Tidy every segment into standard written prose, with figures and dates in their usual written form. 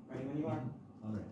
Ready when you are. All right.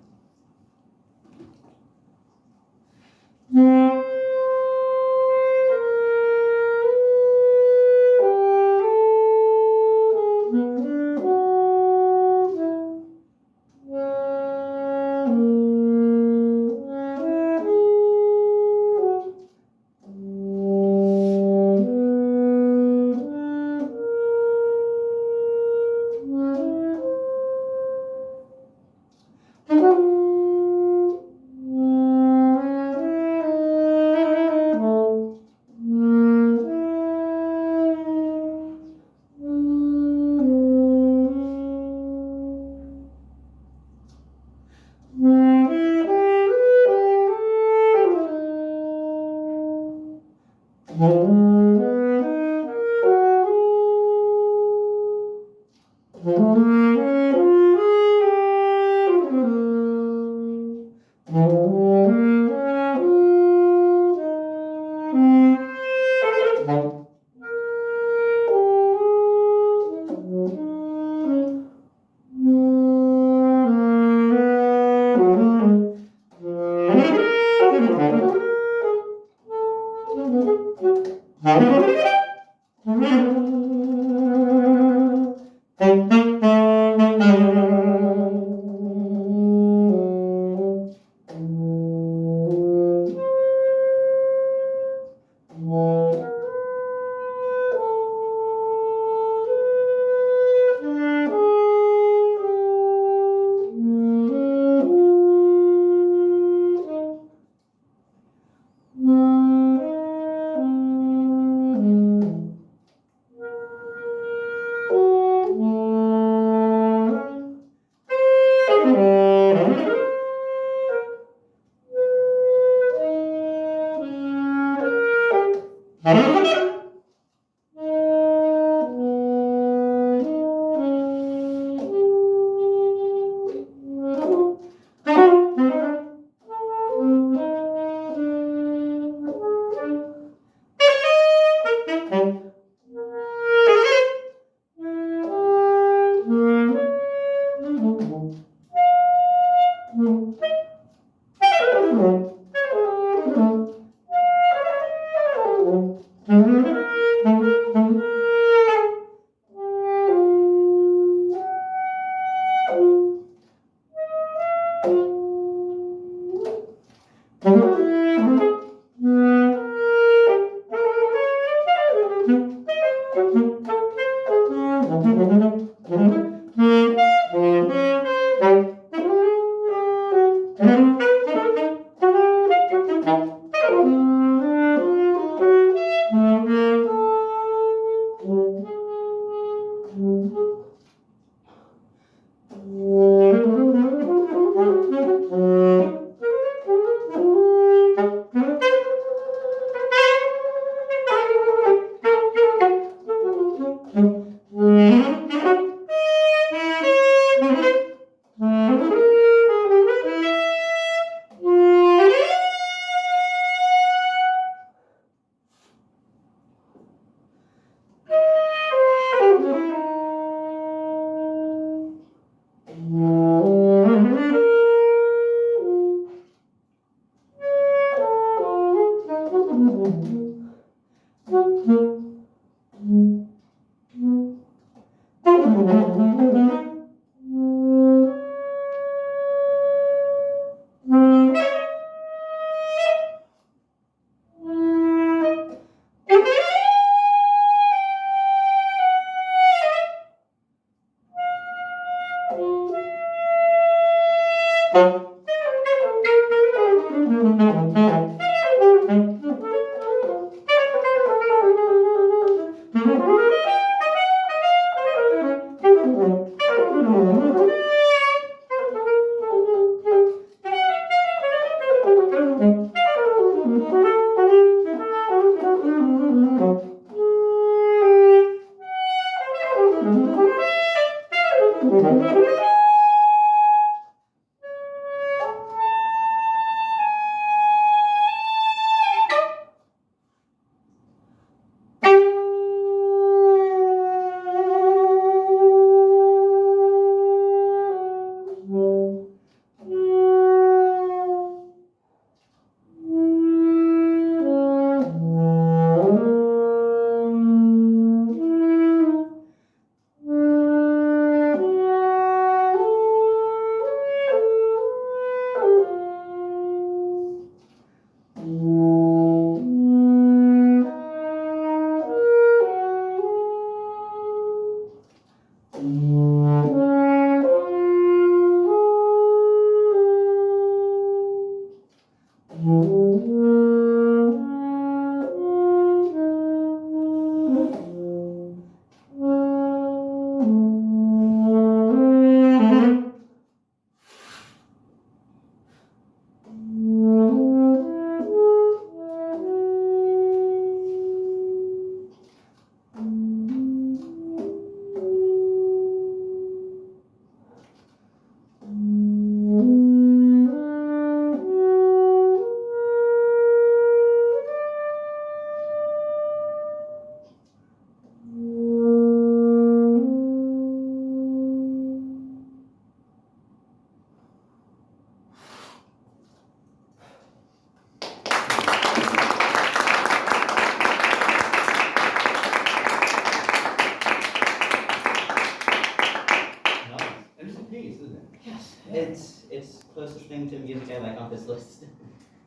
closest thing to music I like on this list.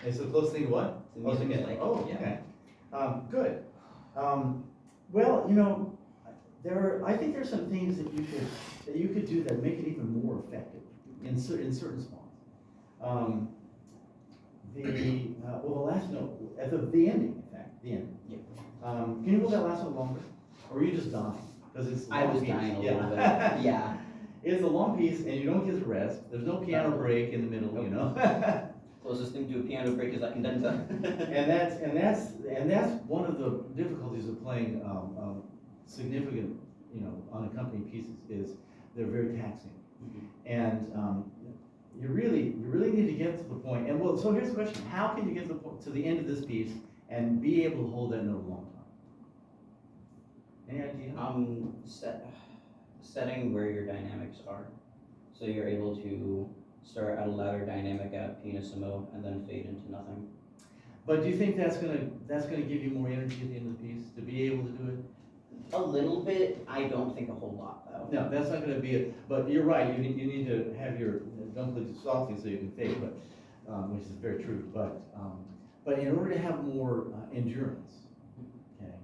It's the closest thing to what? To music okay. I like, Oh, yeah. okay. Good. Well, you know, I think there's some things that you could do that make it even more effective in certain spots. The last note at the ending, in fact, the end. Yeah. Can you hold that last one longer, or were you just dying? Because it's a I long was piece. dying a Yeah. little bit. Yeah. It's a long piece, and you don't get to rest. There's no piano break in the middle, you know. Closest thing to a piano break is that condenser. and that's one of the difficulties of playing significant, you know, unaccompanied pieces is they're very taxing, and you really need to get to the point. And well, so here's the question: how can you get to the end of this piece and be able to hold that note a long time? Any idea? Setting where your dynamics are, so you're able to start at a louder dynamic at pianissimo and then fade into nothing. But do you think that's gonna give you more energy at the end of the piece to be able to do it? A little bit. I don't think a whole lot though. No, that's not gonna be it. But you're right. You need to have your don't play too softly so you can fade, but which is very true. But in order to have more endurance, okay,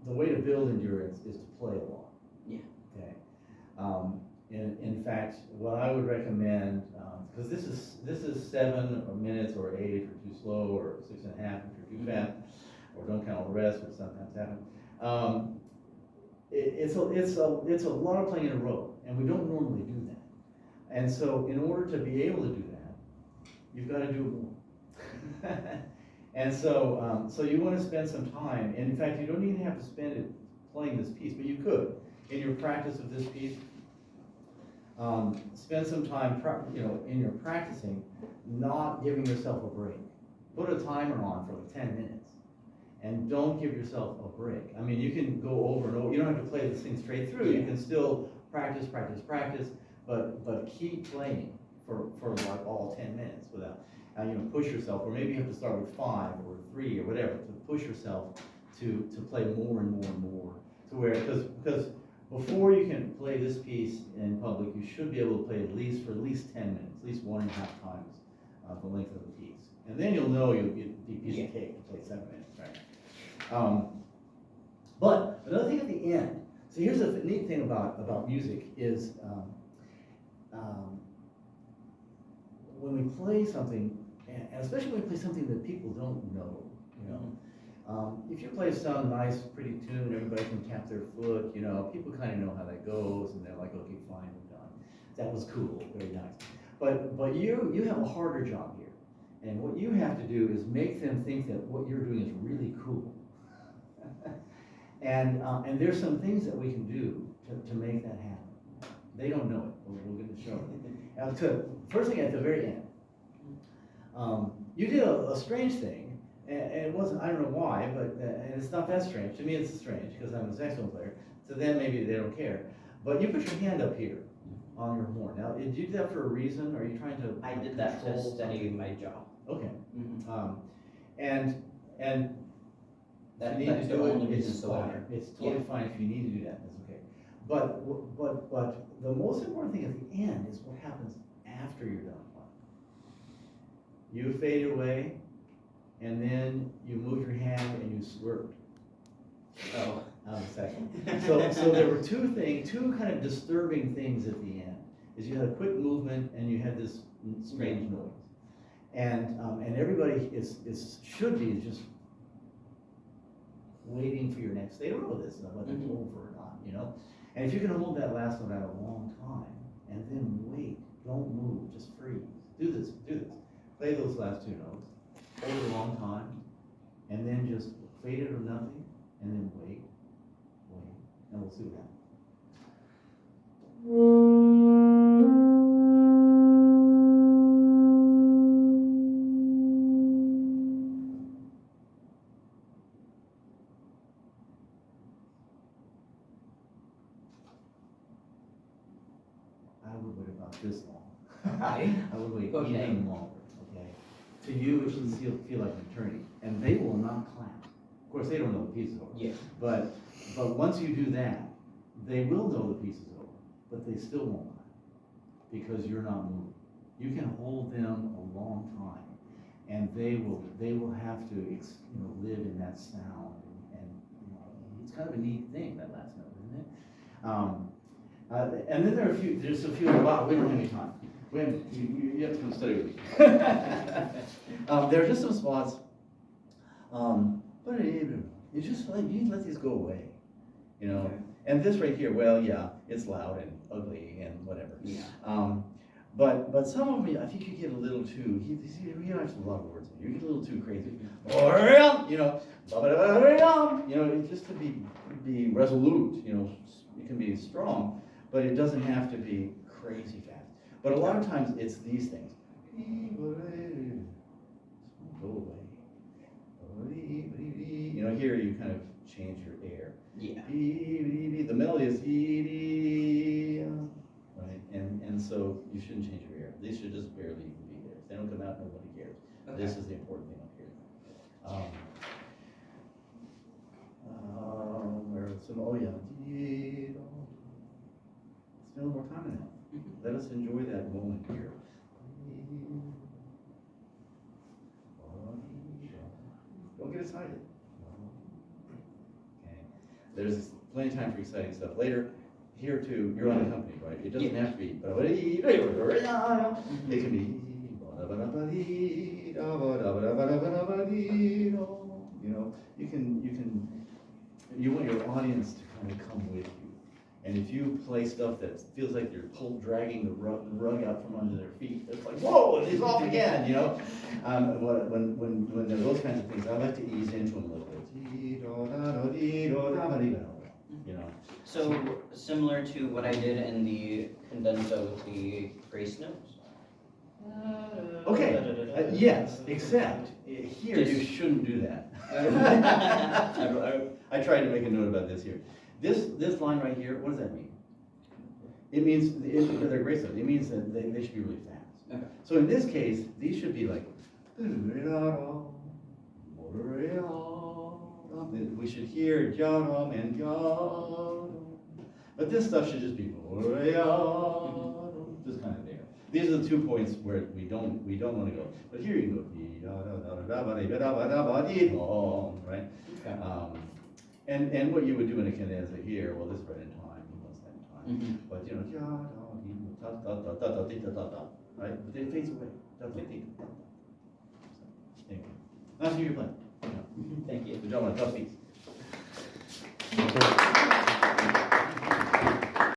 the way to build endurance is to play a lot. Yeah. Okay. In fact, what I would recommend, because this is 7 minutes or 8 if you're too slow, or 6.5 if you're too fast, or don't count all the rest, which sometimes happens. It's a lot of playing in a row, and we don't normally do that. And so, in order to be able to do that, you've got to do it more. And so, so you want to spend some time. And in fact, you don't even have to spend it playing this piece, but you could in your practice of this piece. Spend some time, you know, in your practicing, not giving yourself a break. Put a timer on for like 10 minutes, and don't give yourself a break. I mean, you can go over and over. You don't have to play this thing straight through. You can still practice, but keep playing for like all 10 minutes without, you know, push yourself. Or maybe you have to start with 5 or 3 or whatever to push yourself to play more and more and more. To where, because before you can play this piece in public, you should be able to play for at least 10 minutes, at least 1.5 times the length of the piece. And then you'll know you'll get a piece of cake to play 7 minutes, right? But another thing at the end, so here's the neat thing about music is when we play something, and especially when we play something that people don't know, you know, if you play some nice, pretty tune, everybody can tap their foot, you know, people kind of know how that goes, and they're like, okay, fine, we're done. That was cool, very nice. But you have a harder job here. And what you have to do is make them think that what you're doing is really cool. And there's some things that we can do to make that happen. They don't know it, but we're going to show them. First thing at the very end, you did a strange thing. And it wasn't, I don't know why, but and it's not that strange. To me, it's strange because I'm a saxophone player. To them, maybe they don't care. But you put your hand up here on your horn. Now, did you do that for a reason? Or are you trying to I did that to steady my jaw. Okay. Mm-hmm. And That's if you need to do the only it, reason it's so fine. It's totally fine if you need to do that. That's okay. But the most important thing at the end is what happens after you're done playing. You fade away. And then you move your hand and you swerved. Oh. A second. So there were two kind of disturbing things at the end. Is you had a quick movement and you had this strange noise. And everybody should be just waiting for your next. They don't know this, whether it's over or not, you know. And if you can hold that last note out a long time and then wait, don't move, just freeze. Do this. Play those last 2 notes. Hold it a long time, and then just fade it or nothing, and then wait, and we'll see what happens. I would wait about this long. I would wait even longer. To you, it should feel like an eternity, and they will not clap. Of course, they don't know the piece is over. Yeah. But once you do that, they will know the piece is over, but they still won't clap because you're not moving. you can hold them a long time, and they will have to live in that sound, and it's kind of a neat thing, that last note, isn't it? And then there's a few. Wow, we don't have any time. You have to come study with me. There are just some spots. But it's just like you let these go away, Okay. And this right here, well, yeah, it's loud and ugly and whatever. Yeah. But some of them, I think you get a little too. You have a lot of words. You get a little too crazy. Just to be resolute. It can be strong, but it doesn't have to be crazy fast. But a lot of times it's these things. Go away. Here you kind of change your air. Yeah. The melody is right, and so you shouldn't change your air. They should just barely even be there. If they don't come out, nobody cares. Okay. This is the important thing up here. Where some spend a little more time in that. Let us enjoy that moment here. Don't get excited. Okay. There's plenty of time for exciting stuff later. Here too, you're unaccompanied, right? It doesn't have to be. It can be. You want your audience to kind of come with you. And if you play stuff that feels like you're dragging the rug out from under their feet, it's like, whoa, he's off again, When there are those kinds of things, I like to ease into them a little bit. So similar to what I did in the condensa with the grace notes. Okay, yes, except here you shouldn't do that. I tried to make a note about this here. This line right here, what does that mean? It means, they're grace notes, it means that they should be really fast. Okay. So in this case, these should be like, we should hear Jaram and Jaram. But this stuff should just be just kind of there. These are the 2 points where we don't want to go. But here you go, right? Okay. And what you would do in a cadenza here, well, this right in time, you must have time. Mm-hmm. But right? But it fades away. Anyway, nice to hear you playing. Thank you. Good job on a tough piece.